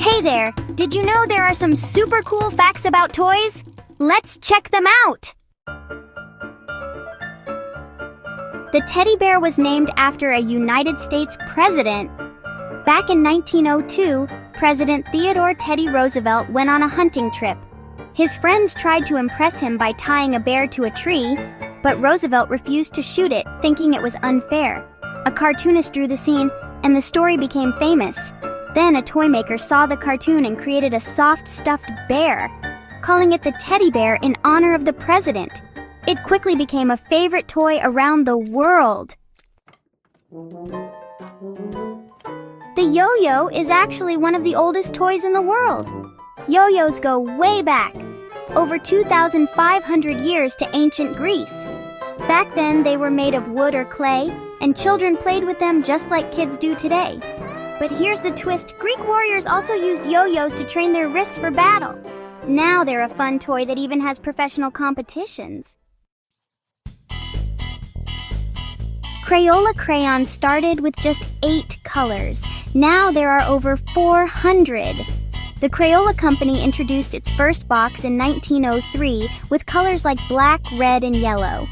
Hey there! Did you know there are some super cool facts about toys? Let's check them out! The teddy bear was named after a United States president. Back in 1902, President Theodore Teddy Roosevelt went on a hunting trip. His friends tried to impress him by tying a bear to a tree, but Roosevelt refused to shoot it, thinking it was unfair. A cartoonist drew the scene, and the story became famous. Then a toy maker saw the cartoon and created a soft stuffed bear, calling it the teddy bear in honor of the president. It quickly became a favorite toy around the world. The yo-yo is actually one of the oldest toys in the world. Yo-yos go way back, over 2,500 years to ancient Greece. Back then, they were made of wood or clay, and children played with them just like kids do today. But here's the twist. Greek warriors also used yo-yos to train their wrists for battle. Now they're a fun toy that even has professional competitions. Crayola crayons started with just 8 colors. Now there are over 400. The Crayola Company introduced its first box in 1903 with colors like black, red, and yellow.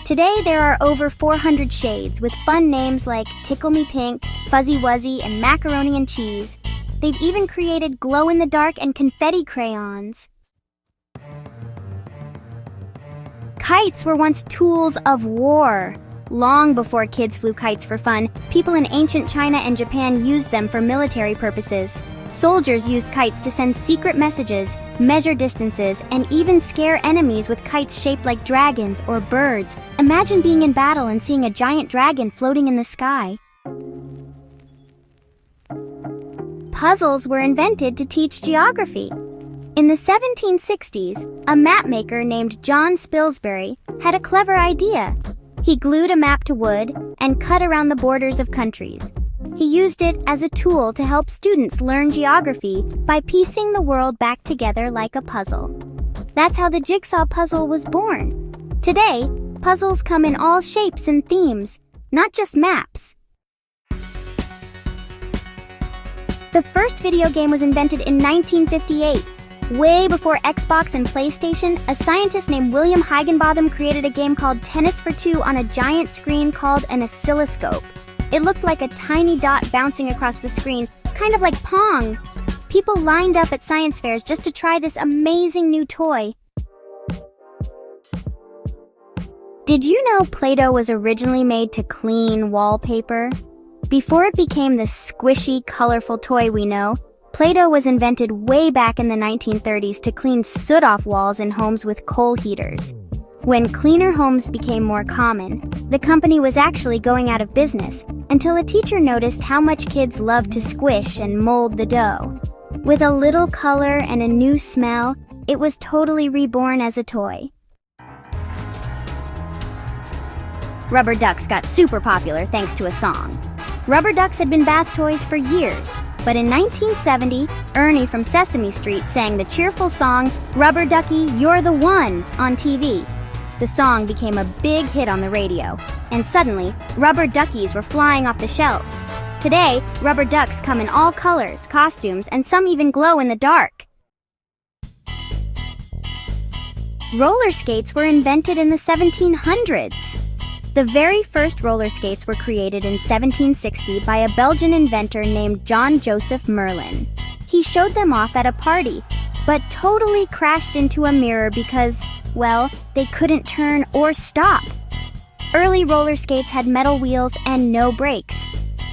Today there are over 400 shades with fun names like Tickle Me Pink, Fuzzy Wuzzy, and Macaroni and Cheese. They've even created glow-in-the-dark and confetti crayons. Kites were once tools of war. Long before kids flew kites for fun, people in ancient China and Japan used them for military purposes. Soldiers used kites to send secret messages, measure distances, and even scare enemies with kites shaped like dragons or birds. Imagine being in battle and seeing a giant dragon floating in the sky. Puzzles were invented to teach geography. In the 1760s, a map maker named John Spilsbury had a clever idea. He glued a map to wood and cut around the borders of countries. He used it as a tool to help students learn geography by piecing the world back together like a puzzle. That's how the jigsaw puzzle was born. Today, puzzles come in all shapes and themes, not just maps. The first video game was invented in 1958. Way before Xbox and PlayStation, a scientist named William Higginbotham created a game called Tennis for Two on a giant screen called an oscilloscope. It looked like a tiny dot bouncing across the screen, kind of like Pong. People lined up at science fairs just to try this amazing new toy. Did you know Play-Doh was originally made to clean wallpaper? Before it became the squishy, colorful toy we know, Play-Doh was invented way back in the 1930s to clean soot off walls in homes with coal heaters. When cleaner homes became more common, the company was actually going out of business until a teacher noticed how much kids loved to squish and mold the dough. With a little color and a new smell, it was totally reborn as a toy. Rubber ducks got super popular thanks to a song. Rubber ducks had been bath toys for years. But in 1970, Ernie from Sesame Street sang the cheerful song, "Rubber Ducky, You're the One," on TV. The song became a big hit on the radio, and suddenly, rubber duckies were flying off the shelves. Today, rubber ducks come in all colors, costumes, and some even glow in the dark. Roller skates were invented in the 1700s. The very first roller skates were created in 1760 by a Belgian inventor named John Joseph Merlin. He showed them off at a party, but totally crashed into a mirror because, well, they couldn't turn or stop. Early roller skates had metal wheels and no brakes.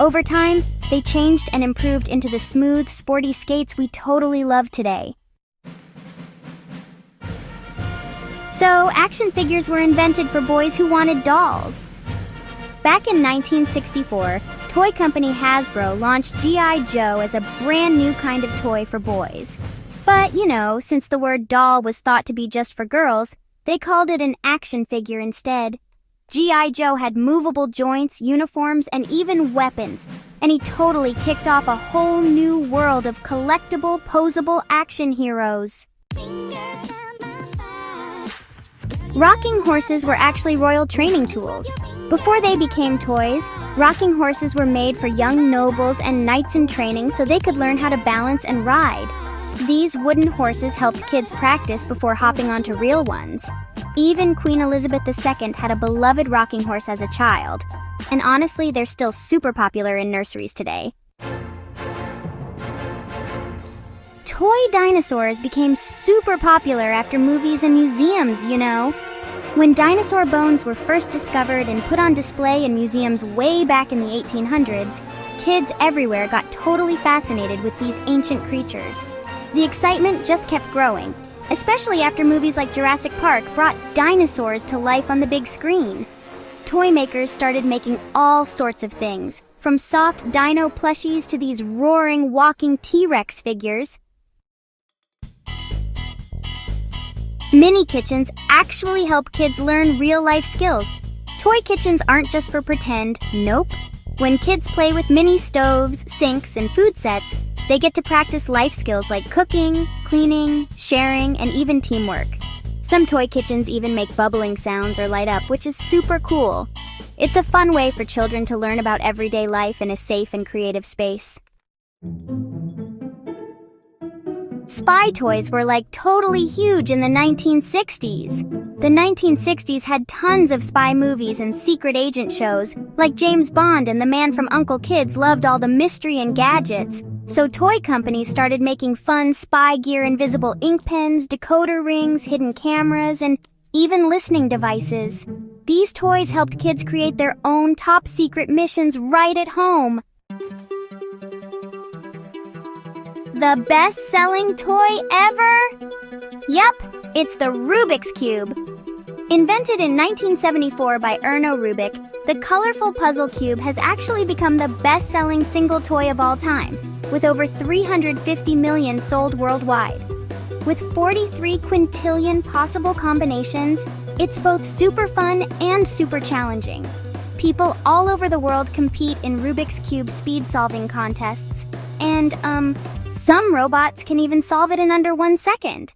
Over time, they changed and improved into the smooth, sporty skates we totally love today. So, action figures were invented for boys who wanted dolls. Back in 1964, toy company Hasbro launched G.I. Joe as a brand new kind of toy for boys. But, since the word doll was thought to be just for girls, they called it an action figure instead. G.I. Joe had movable joints, uniforms, and even weapons, and he totally kicked off a whole new world of collectible, posable action heroes. Rocking horses were actually royal training tools. Before they became toys, Rocking horses were made for young nobles and knights in training so they could learn how to balance and ride. These wooden horses helped kids practice before hopping onto real ones. Even Queen Elizabeth II had a beloved rocking horse as a child. And honestly, they're still super popular in nurseries today. Toy dinosaurs became super popular after movies and museums, you know. When dinosaur bones were first discovered and put on display in museums way back in the 1800s, kids everywhere got totally fascinated with these ancient creatures. The excitement just kept growing, especially after movies like Jurassic Park brought dinosaurs to life on the big screen. Toy makers started making all sorts of things, from soft dino plushies to these roaring, walking T-Rex figures. Mini kitchens actually help kids learn real-life skills. Toy kitchens aren't just for pretend, nope. When kids play with mini stoves, sinks, and food sets, they get to practice life skills like cooking, cleaning, sharing, and even teamwork. Some toy kitchens even make bubbling sounds or light up, which is super cool. It's a fun way for children to learn about everyday life in a safe and creative space. Spy toys were like totally huge in the 1960s. The 1960s had tons of spy movies and secret agent shows, like James Bond, and the man from Uncle Kids loved all the mystery and gadgets. So toy companies started making fun spy gear, invisible ink pens, decoder rings, hidden cameras, and even listening devices. These toys helped kids create their own top secret missions right at home. The best-selling toy ever? Yup, it's the Rubik's Cube. Invented in 1974 by Erno Rubik, the colorful puzzle cube has actually become the best-selling single toy of all time, with over 350 million sold worldwide. With 43 quintillion possible combinations, it's both super fun and super challenging. People all over the world compete in Rubik's Cube speed-solving contests, and, some robots can even solve it in under 1 second.